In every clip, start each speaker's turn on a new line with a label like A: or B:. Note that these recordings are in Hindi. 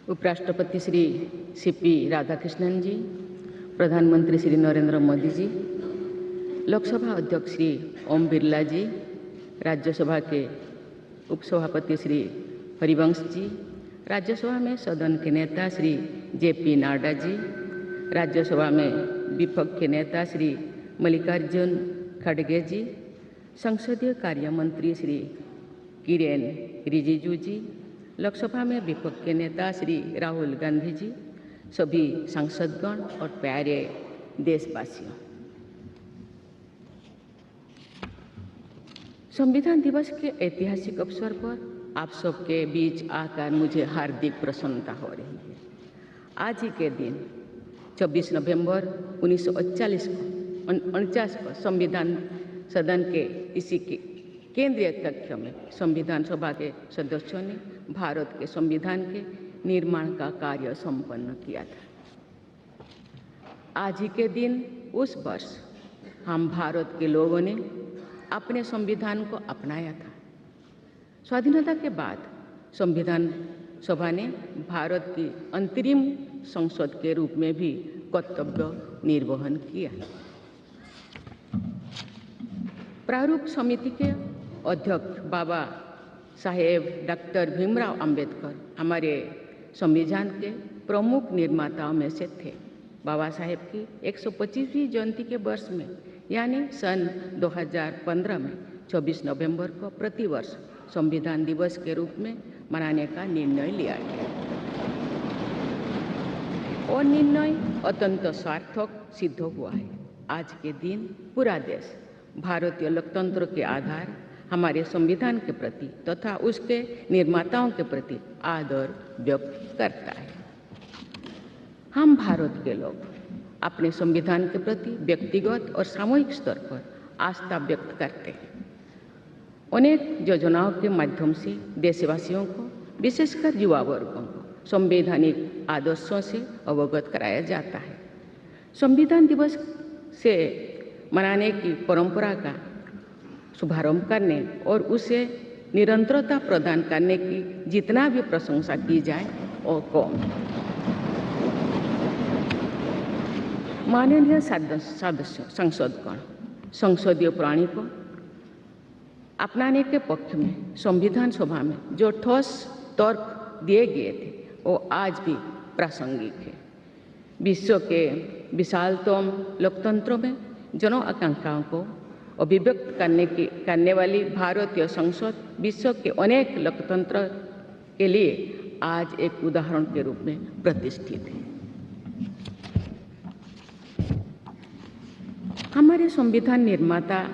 A: उपराष्ट्रपति श्री सीपी राधाकृष्णन जी, प्रधानमंत्री श्री नरेंद्र मोदी जी, लोकसभा अध्यक्ष श्री ओम बिरला जी, राज्यसभा के उपसभापति श्री हरिवंश जी, राज्यसभा में सदन के नेता श्री जेपी नड्डा जी, राज्यसभा में विपक्ष के नेता श्री मल्लिकार्जुन खड़गे जी, संसदीय कार्य मंत्री श्री किरेन रिजिजू जी, लोकसभा में विपक्ष के नेता श्री राहुल गांधी जी, सभी सांसदगण और प्यारे देशवासियों, संविधान दिवस के ऐतिहासिक अवसर पर आप सबके बीच आकर मुझे हार्दिक प्रसन्नता हो रही है। आज ही के दिन 26 नवंबर 1949 को संविधान सदन के इसी के केंद्रीय कक्ष में संविधान सभा के सदस्यों ने भारत के संविधान के निर्माण का कार्य संपन्न किया था। आज ही के दिन उस वर्ष हम भारत के लोगों ने अपने संविधान को अपनाया था। स्वाधीनता के बाद संविधान सभा ने भारत की अंतरिम संसद के रूप में भी कर्तव्य निर्वहन किया। प्रारूप समिति के अध्यक्ष बाबा साहेब डॉक्टर भीमराव अंबेडकर हमारे संविधान के प्रमुख निर्माताओं में से थे। बाबा साहेब की 125वीं जयंती के वर्ष में यानी सन 2015 में 24 नवंबर को प्रतिवर्ष संविधान दिवस के रूप में मनाने का निर्णय लिया गया और निर्णय अत्यंत सार्थक सिद्ध हुआ है। आज के दिन पूरा देश भारतीय लोकतंत्र के आधार हमारे संविधान के प्रति तथा उसके निर्माताओं के प्रति आदर व्यक्त करता है। हम भारत के लोग अपने संविधान के प्रति व्यक्तिगत और सामूहिक स्तर पर आस्था व्यक्त करते हैं। अनेक योजनाओं के माध्यम से देशवासियों को, विशेषकर युवा वर्गों को संवैधानिक आदर्शों से अवगत कराया जाता है। संविधान दिवस से मनाने की परंपरा का शुभारंभ करने और उसे निरंतरता प्रदान करने की जितना भी प्रशंसा की जाए और कम। माननीय सांसदगण संसदीय प्रणाली को अपनाने के पक्ष में संविधान सभा में जो ठोस तर्क दिए गए थे वो आज भी प्रासंगिक है। विश्व के विशालतम लोकतंत्रों में जन आकांक्षाओं को अभिव्यक्त करने वाली भारतीय संसद विश्व के अनेक लोकतंत्र के लिए आज एक उदाहरण के रूप में प्रतिष्ठित है। हमारे संविधान निर्माता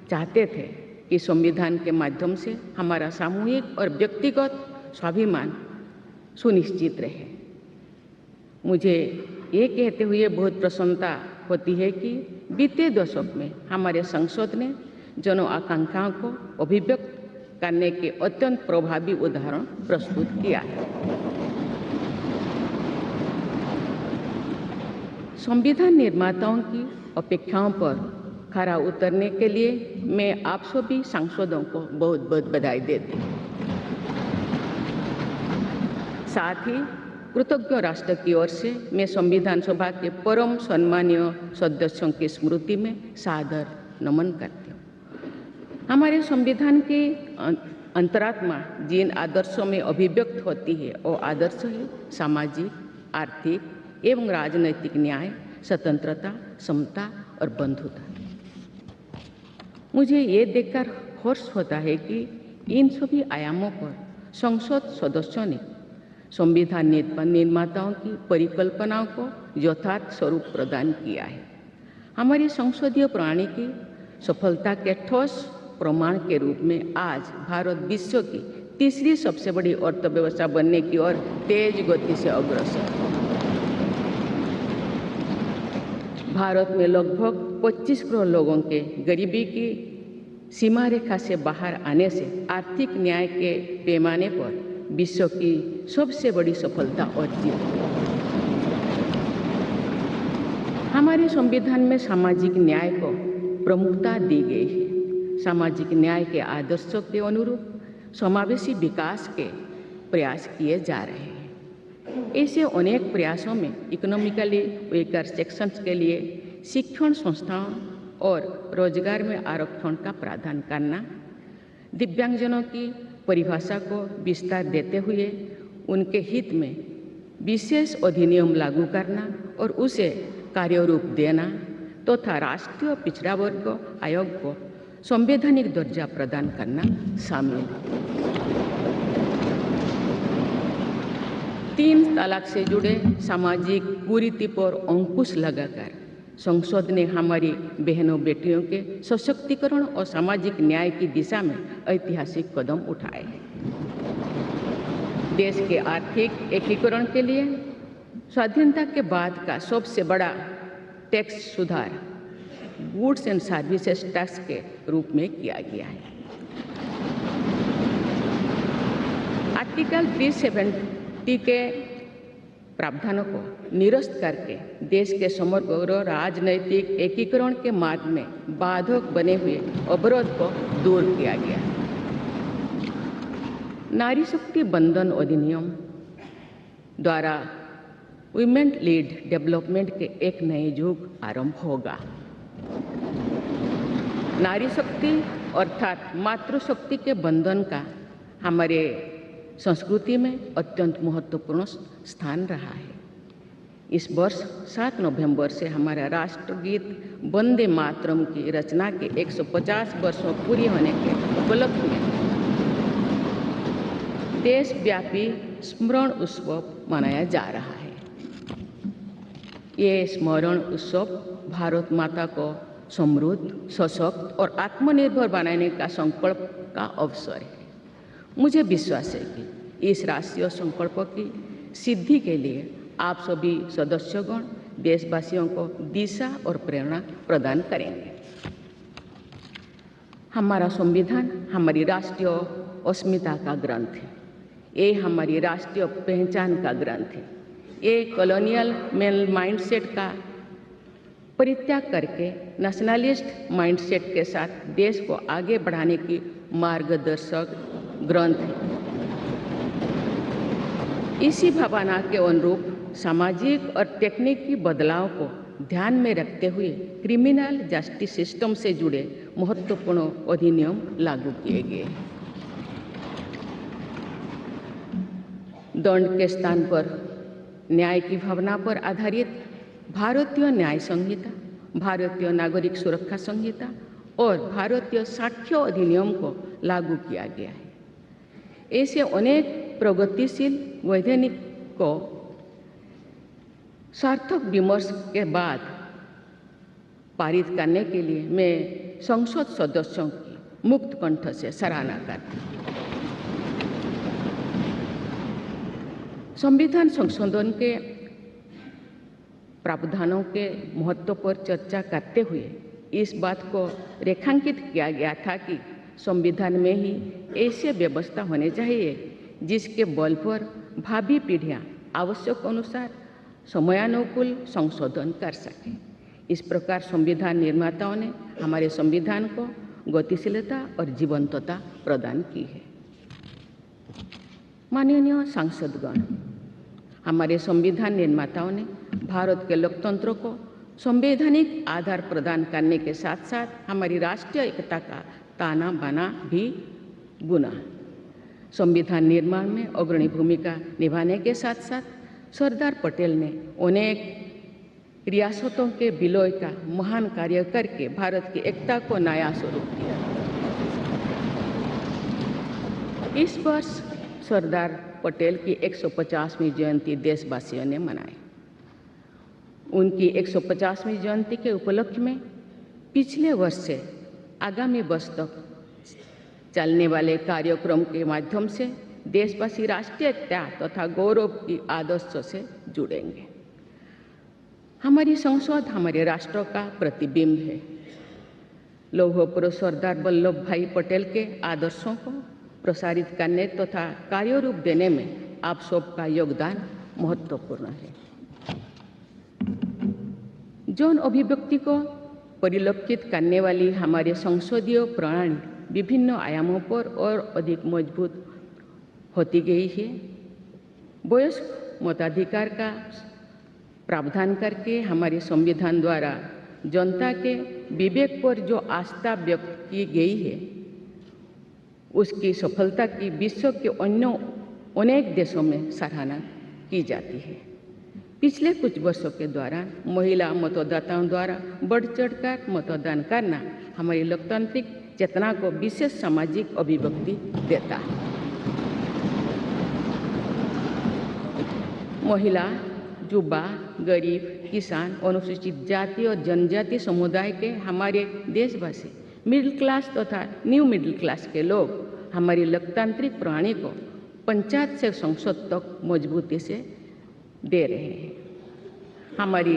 A: चाहते थे कि संविधान के माध्यम से हमारा सामूहिक और व्यक्तिगत स्वाभिमान सुनिश्चित रहे। मुझे ये कहते हुए बहुत प्रसन्नता होती है कि बीते दशक में हमारे संसद ने जन आकांक्षाओं को अभिव्यक्त करने के अत्यंत प्रभावी उदाहरण प्रस्तुत किया है। संविधान निर्माताओं की अपेक्षाओं पर खरा उतरने के लिए मैं आप सभी सांसदों को बहुत बहुत बधाई देती हूँ। साथ ही कृतज्ञ राष्ट्र की ओर से मैं संविधान सभा के परम सम्मानीय सदस्यों की स्मृति में सादर नमन करती हूँ। हमारे संविधान की अंतरात्मा जिन आदर्शों में अभिव्यक्त होती है वो आदर्श है सामाजिक, आर्थिक एवं राजनैतिक न्याय, स्वतंत्रता, समता और बंधुता। मुझे ये देखकर हर्ष होता है कि इन सभी आयामों पर संसद सदस्यों ने संविधान निर्माताओं की परिकल्पनाओं को यथार्थ स्वरूप प्रदान किया है। हमारी संसदीय प्रणाली की सफलता के ठोस प्रमाण के रूप में आज भारत विश्व की तीसरी सबसे बड़ी अर्थव्यवस्था बनने की ओर तेज गति से अग्रसर है। भारत में लगभग 25 करोड़ लोगों के गरीबी की सीमा रेखा से बाहर आने से आर्थिक न्याय के पैमाने पर विश्व की सबसे बड़ी सफलता अर्जित है। हमारे संविधान में सामाजिक न्याय को प्रमुखता दी गई है। सामाजिक न्याय के आदर्शों के अनुरूप समावेशी विकास के प्रयास किए जा रहे हैं। ऐसे अनेक प्रयासों में इकोनॉमिकली वीकर सेक्शंस के लिए शिक्षण संस्थाओं और रोजगार में आरक्षण का प्रावधान करना, दिव्यांगजनों की परिभाषा को विस्तार देते हुए उनके हित में विशेष अधिनियम लागू करना और उसे कार्यरूप देना तथा राष्ट्रीय पिछड़ा वर्ग आयोग को संवैधानिक दर्जा प्रदान करना शामिल है। 3 तलाक से जुड़े सामाजिक कुरीति पर अंकुश लगाकर संसद ने हमारी बहनों बेटियों के सशक्तिकरण और सामाजिक न्याय की दिशा में ऐतिहासिक कदम उठाए हैं। देश के आर्थिक एकीकरण के लिए स्वाधीनता के बाद का सबसे बड़ा टैक्स सुधार गुड्स एंड सर्विसेज टैक्स के रूप में किया गया है। आर्टिकल 370 के प्रावधानों को निरस्त करके देश के समग्र राजनैतिक एकीकरण के मार्ग में बाधक बने हुए अवरोध को दूर किया गया। नारी शक्ति बंधन अधिनियम द्वारा वुमेन लीड डेवलपमेंट के एक नए युग आरंभ होगा। नारी शक्ति अर्थात मातृशक्ति के बंधन का हमारे संस्कृति में अत्यंत महत्वपूर्ण स्थान रहा है। इस वर्ष 7 नवंबर से हमारा राष्ट्रगीत वंदे मातरम की रचना के 150 वर्षों पूरी होने के उपलक्ष्य में देशव्यापी स्मरण उत्सव मनाया जा रहा है। ये स्मरण उत्सव भारत माता को समृद्ध, सशक्त और आत्मनिर्भर बनाने का संकल्प का अवसर है। मुझे विश्वास है कि इस राष्ट्रीय संकल्प की सिद्धि के लिए आप सभी सदस्यगण देशवासियों को दिशा और प्रेरणा प्रदान करेंगे। हमारा संविधान हमारी राष्ट्रीय अस्मिता का ग्रंथ है। ये हमारी राष्ट्रीय पहचान का ग्रंथ है। ये कॉलोनियल माइंडसेट का परित्याग करके नेशनलिस्ट माइंडसेट के साथ देश को आगे बढ़ाने की मार्गदर्शक ग्रंथ है। इसी भावना के अनुरूप सामाजिक और तकनीकी बदलाव को ध्यान में रखते हुए क्रिमिनल जस्टिस सिस्टम से जुड़े महत्वपूर्ण अधिनियम लागू किए गए। दंड के स्थान पर न्याय की भावना पर आधारित भारतीय न्याय संहिता, भारतीय नागरिक सुरक्षा संहिता और भारतीय साक्ष्य अधिनियम को लागू किया गया है। ऐसे अनेक प्रगतिशील वैधानिक को सार्थक विमर्श के बाद पारित करने के लिए मैं संसद सदस्यों की मुक्त कंठ से सराहना करती हूँ। संविधान संशोधन के प्रावधानों के महत्व पर चर्चा करते हुए इस बात को रेखांकित किया गया था कि संविधान में ही ऐसी व्यवस्था होनी चाहिए जिसके बल पर भावी पीढ़ियां आवश्यक अनुसार समयानुकूल संशोधन कर सकें। इस प्रकार संविधान निर्माताओं ने हमारे संविधान को गतिशीलता और जीवंतता प्रदान की है। माननीय सांसदगण, हमारे संविधान निर्माताओं ने भारत के लोकतंत्र को संवैधानिक आधार प्रदान करने के साथ साथ हमारी राष्ट्रीय एकता का ताना बाना भी बुना। संविधान निर्माण में अग्रणी भूमिका निभाने के साथ साथ सरदार पटेल ने अनेक रियासतों के विलय का महान कार्य करके भारत की एकता को नया स्वरूप दिया। इस वर्ष सरदार पटेल की 150वीं जयंती देशवासियों ने मनाई। उनकी 150वीं जयंती के उपलक्ष्य में पिछले वर्ष से आगामी वर्ष तक चलने वाले कार्यक्रम के माध्यम से देशवासी राष्ट्रीय एकता तथा गौरव की आदर्श से जुड़ेंगे। हमारी संसद हमारे राष्ट्र का प्रतिबिंब है। लौह पुरुष सरदार वल्लभ भाई पटेल के आदर्शों को प्रसारित करने तथा कार्यरूप देने में आप सबका योगदान महत्वपूर्ण है। जौन अभिव्यक्ति को परिलक्षित करने वाली हमारे संसदीय प्रणाली विभिन्न आयामों पर और अधिक मजबूत होती गई है। वयस्क मताधिकार का प्रावधान करके हमारे संविधान द्वारा जनता के विवेक पर जो आस्था व्यक्त की गई है, उसकी सफलता की विश्व के अन्य अनेक देशों में सराहना की जाती है। पिछले कुछ वर्षों के दौरान महिला मतदाताओं द्वारा बढ़ चढ़कर मतदान करना हमारी लोकतांत्रिक चेतना को विशेष सामाजिक अभिव्यक्ति देता है। महिला, युवा, गरीब, किसान, अनुसूचित जाति और जनजाति समुदाय के हमारे देशवासी, मिडिल क्लास तथा न्यू मिडिल क्लास के लोग हमारी लोकतांत्रिक प्रणाली को पंचायत से संसद तक मजबूती से दे रहे हैं। हमारी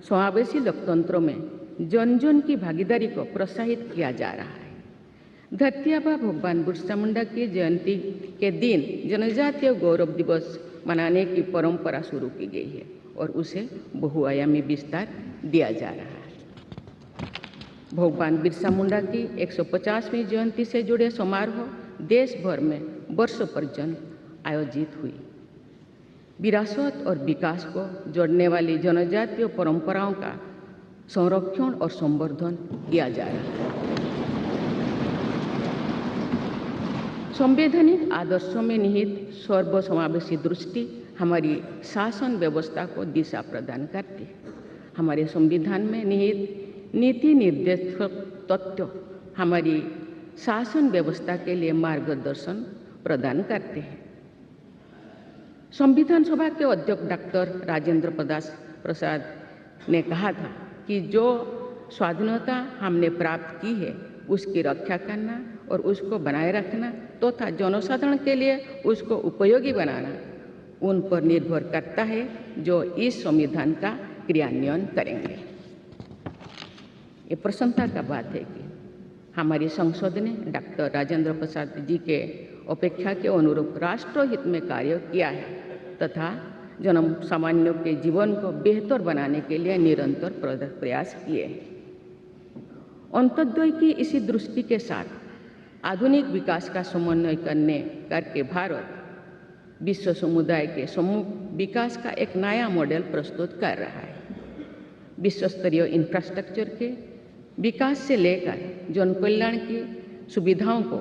A: समावेशी लोकतंत्रों में जन जन की भागीदारी को प्रोत्साहित किया जा रहा है। धरती आबा भगवान बिरसा मुंडा की जयंती के दिन जनजातीय गौरव दिवस मनाने की परंपरा शुरू की गई है और उसे बहुआयामी विस्तार दिया जा रहा है। भगवान बिरसा मुंडा की 150वीं जयंती से जुड़े समारोह देश भर में वर्षों पर्यंत आयोजित हुई। विरासत और विकास को जोड़ने वाली जनजातीय परंपराओं का संरक्षण और संवर्धन किया जा रहा है। संवैधानिक आदर्शों में निहित सर्वसमावेशी दृष्टि हमारी शासन व्यवस्था को दिशा प्रदान करती है। हमारे संविधान में निहित नीति निर्देशक तत्व हमारी शासन व्यवस्था के लिए मार्गदर्शन प्रदान करते हैं। संविधान सभा के अध्यक्ष डॉक्टर राजेंद्र प्रसाद ने कहा था कि जो स्वाधीनता हमने प्राप्त की है उसकी रक्षा करना और उसको बनाए रखना तथा जनसाधारण के लिए उसको उपयोगी बनाना उन पर निर्भर करता है जो इस संविधान का क्रियान्वयन करेंगे। ये प्रसन्नता का बात है कि हमारी संसद ने डॉक्टर राजेंद्र प्रसाद जी के अपेक्षा के अनुरूप राष्ट्रहित में कार्य किया है तथा जन सामान्यों के जीवन को बेहतर बनाने के लिए निरंतर प्रयास किए हैं। अंत्योदय की इसी दृष्टि के साथ आधुनिक विकास का समन्वय करके भारत विश्व समुदाय के समूह विकास का एक नया मॉडल प्रस्तुत कर रहा है। विश्व स्तरीय इंफ्रास्ट्रक्चर के विकास से लेकर जन कल्याण की सुविधाओं को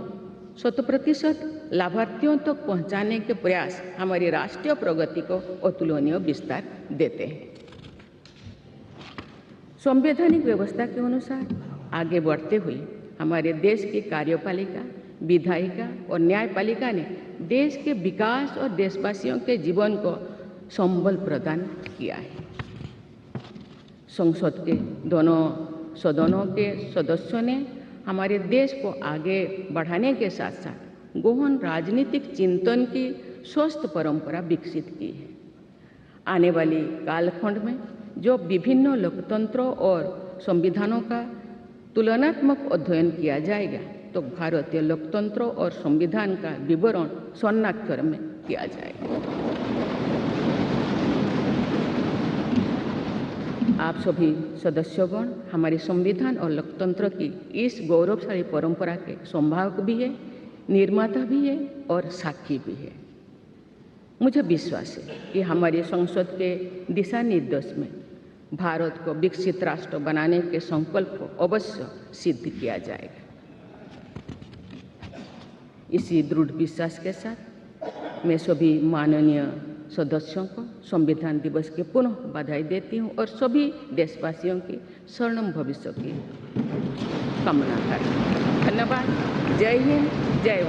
A: 100% लाभार्थियों तक पहुंचाने के प्रयास हमारी राष्ट्रीय प्रगति को अतुलनीय विस्तार देते हैं। संवैधानिक व्यवस्था के अनुसार आगे बढ़ते हुए हमारे देश की कार्यपालिका, विधायिका और न्यायपालिका ने देश के विकास और देशवासियों के जीवन को संबल प्रदान किया है। संसद के दोनों सदनों के सदस्यों ने हमारे देश को आगे बढ़ाने के साथ साथ गहन राजनीतिक चिंतन की स्वस्थ परंपरा विकसित की है। आने वाली कालखंड में जो विभिन्न लोकतंत्रों और संविधानों का तुलनात्मक अध्ययन किया जाएगा तो भारतीय लोकतंत्र और संविधान का विवरण स्वर्णाक्षर में किया जाएगा। आप सभी सदस्यगण हमारे संविधान और लोकतंत्र की इस गौरवशाली परंपरा के संवाहक भी है, निर्माता भी है और साक्षी भी है। मुझे विश्वास है कि हमारी संसद के दिशा निर्देश में भारत को विकसित राष्ट्र बनाने के संकल्प को अवश्य सिद्ध किया जाएगा। इसी दृढ़ विश्वास के साथ मैं सभी माननीय सदस्यों को संविधान दिवस के पुनः बधाई देती हूँ और सभी देशवासियों की स्वर्णिम भविष्य की कामना करती हूँ। धन्यवाद। जय हिंद, जय भारत।